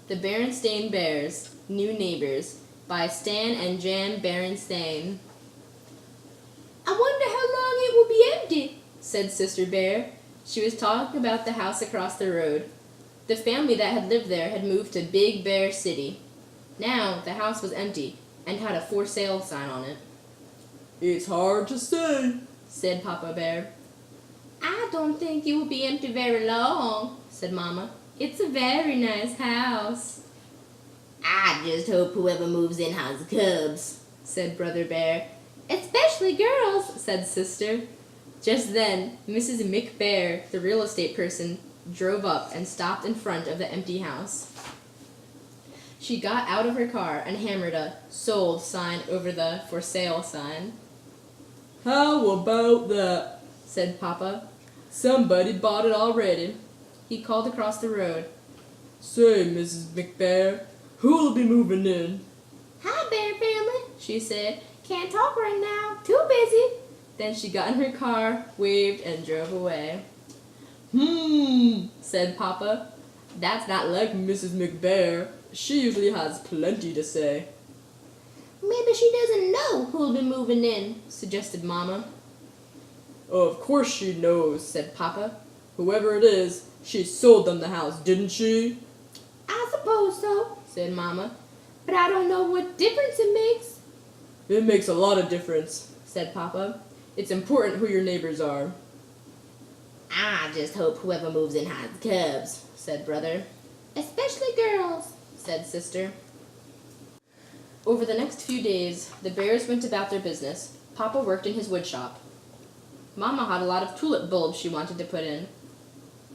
The Berenstain Bears, New Neighbors, by Stan and Jan Berenstain. I wonder how long it will be empty, said Sister Bear. She was talking about the house across the road. The family that had lived there had moved to Big Bear City. Now the house was empty and had a for sale sign on it. It's hard to say, said Papa Bear. I don't think it will be empty very long, said Mama. It's a very nice house. I just hope whoever moves in has cubs, said Brother Bear. Especially girls, said Sister. Just then, Mrs. McBear, the real estate person, drove up and stopped in front of the empty house. She got out of her car and hammered a sold sign over the for sale sign. How about that, said Papa. Somebody bought it already. He called across the road. Say, Mrs. McBear, who'll be moving in? Hi, Bear family, she said. Can't talk right now. Too busy. Then she got in her car, waved, and drove away. Said Papa. That's not like Mrs. McBear. She usually has plenty to say. Maybe she doesn't know who'll be moving in, suggested Mama. Of course she knows, said Papa. Whoever it is, she sold them the house, didn't she? I suppose so, said Mama. But I don't know what difference it makes. It makes a lot of difference, said Papa. It's important who your neighbors are. I just hope whoever moves in has cubs, said Brother. Especially girls, said Sister. Over the next few days, the Bears went about their business. Papa worked in his wood shop. Mama had a lot of tulip bulbs she wanted to put in.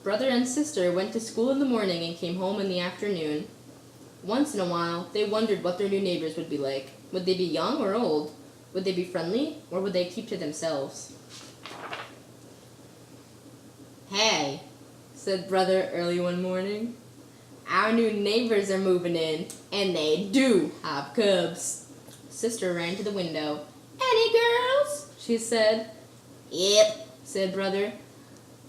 Brother and Sister went to school in the morning and came home in the afternoon. Once in a while, they wondered what their new neighbors would be like. Would they be young or old? Would they be friendly, or would they keep to themselves? Hey, said Brother early one morning. Our new neighbors are moving in, and they do have cubs. Sister ran to the window. Any girls? She said. Yep, said Brother.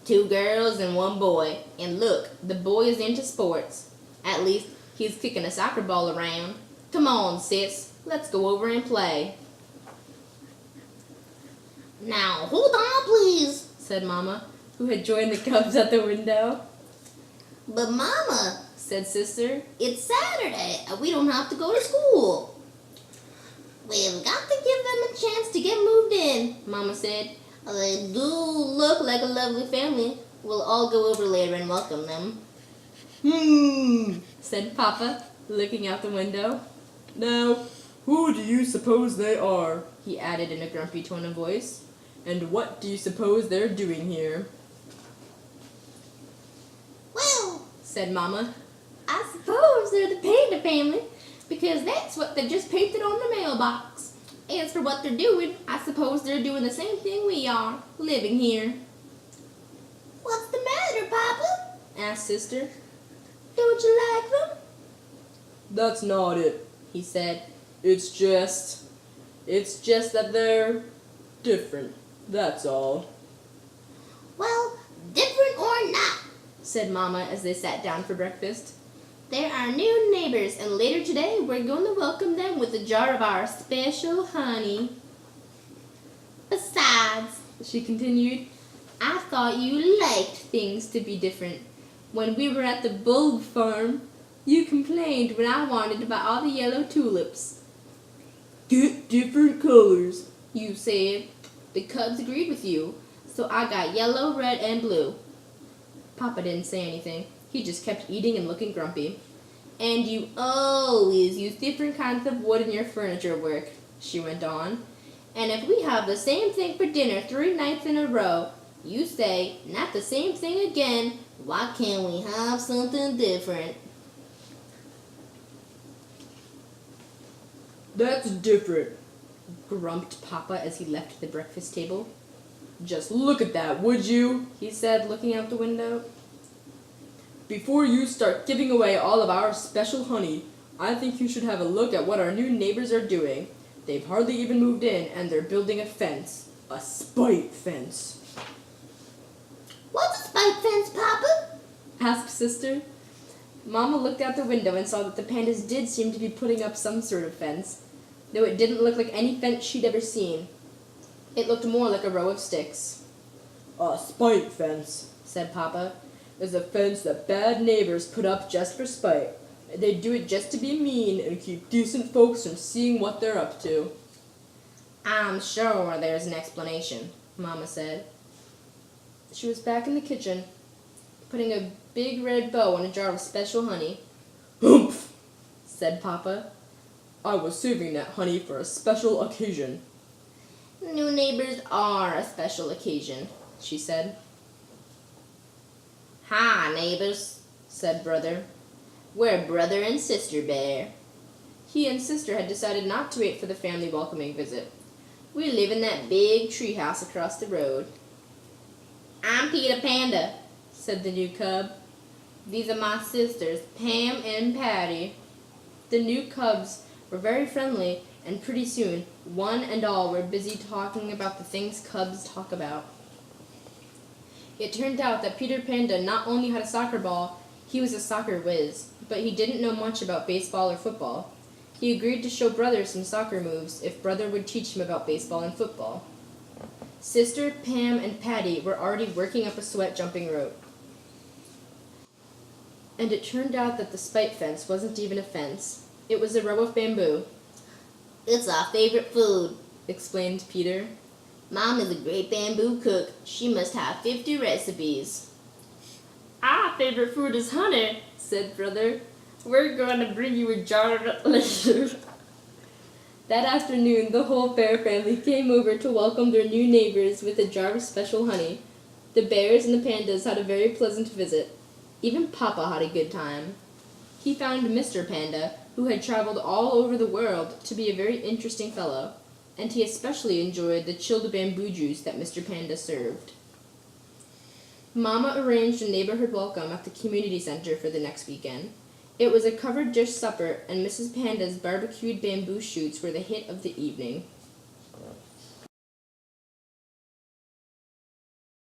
2 girls and 1 boy. And look, the boy is into sports. At least, he's kicking a soccer ball around. Come on, sis. Let's go over and play. Now, hold on, please, said Mama, who had joined the cubs at the window. But Mama, said Sister, it's Saturday and we don't have to go to school. We've got to give them a chance to get moved in, Mama said. They do look like a lovely family. We'll all go over later and welcome them. Said Papa, looking out the window. Now, who do you suppose they are? He added in a grumpy tone of voice. And what do you suppose they're doing here? Well, said Mama, I suppose they're the painter family, because that's what they just painted on the mailbox. As for what they're doing, I suppose they're doing the same thing we are, living here. What's the matter, Papa? Asked Sister. Don't you like them? That's not it, he said. It's just that they're different, that's all. Well, different or not, said Mama as they sat down for breakfast. They're our new neighbors, and later today we're going to welcome them with a jar of our special honey. Besides, she continued, I thought you liked things to be different. When we were at the bulb farm, you complained when I wanted to buy all the yellow tulips. Get different colors, you said. The cubs agreed with you, so I got yellow, red, and blue. Papa didn't say anything. He just kept eating and looking grumpy. And you always use different kinds of wood in your furniture work, she went on. And if we have the same thing for dinner 3 nights in a row, you say, not the same thing again. Why can't we have something different? That's different, grumped Papa as he left the breakfast table. Just look at that, would you? He said, looking out the window. Before you start giving away all of our special honey, I think you should have a look at what our new neighbors are doing. They've hardly even moved in, and they're building a fence. A spite fence. What's a spite fence, Papa? Asked Sister. Mama looked out the window and saw that the pandas did seem to be putting up some sort of fence, though it didn't look like any fence she'd ever seen. It looked more like a row of sticks. A spite fence, said Papa. is a fence that bad neighbors put up just for spite. They do it just to be mean and keep decent folks from seeing what they're up to. I'm sure there's an explanation, Mama said. She was back in the kitchen, putting a big red bow on a jar of special honey. Humph, said Papa. I was saving that honey for a special occasion. New neighbors are a special occasion, she said. Hi, neighbors, said Brother. We're Brother and Sister Bear. He and Sister had decided not to wait for the family welcoming visit. We live in that big treehouse across the road. I'm Peter Panda, said the new cub. These are my sisters, Pam and Patty. The new cubs were very friendly, and pretty soon, one and all were busy talking about the things cubs talk about. It turned out that Peter Panda not only had a soccer ball, he was a soccer whiz, but he didn't know much about baseball or football. He agreed to show Brother some soccer moves if Brother would teach him about baseball and football. Sister, Pam, and Patty were already working up a sweat jumping rope. And it turned out that the spite fence wasn't even a fence. It was a row of bamboo. It's our favorite food, explained Peter. Mom is a great bamboo cook. She must have 50 recipes. Our favorite food is honey, said Brother. We're going to bring you a jar of it later. That afternoon, the whole Bear family came over to welcome their new neighbors with a jar of special honey. The bears and the pandas had a very pleasant visit. Even Papa had a good time. He found Mr. Panda, who had traveled all over the world, to be a very interesting fellow, and he especially enjoyed the chilled bamboo juice that Mr. Panda served. Mama arranged a neighborhood welcome at the community center for the next weekend. It was a covered dish supper, and Mrs. Panda's barbecued bamboo shoots were the hit of the evening.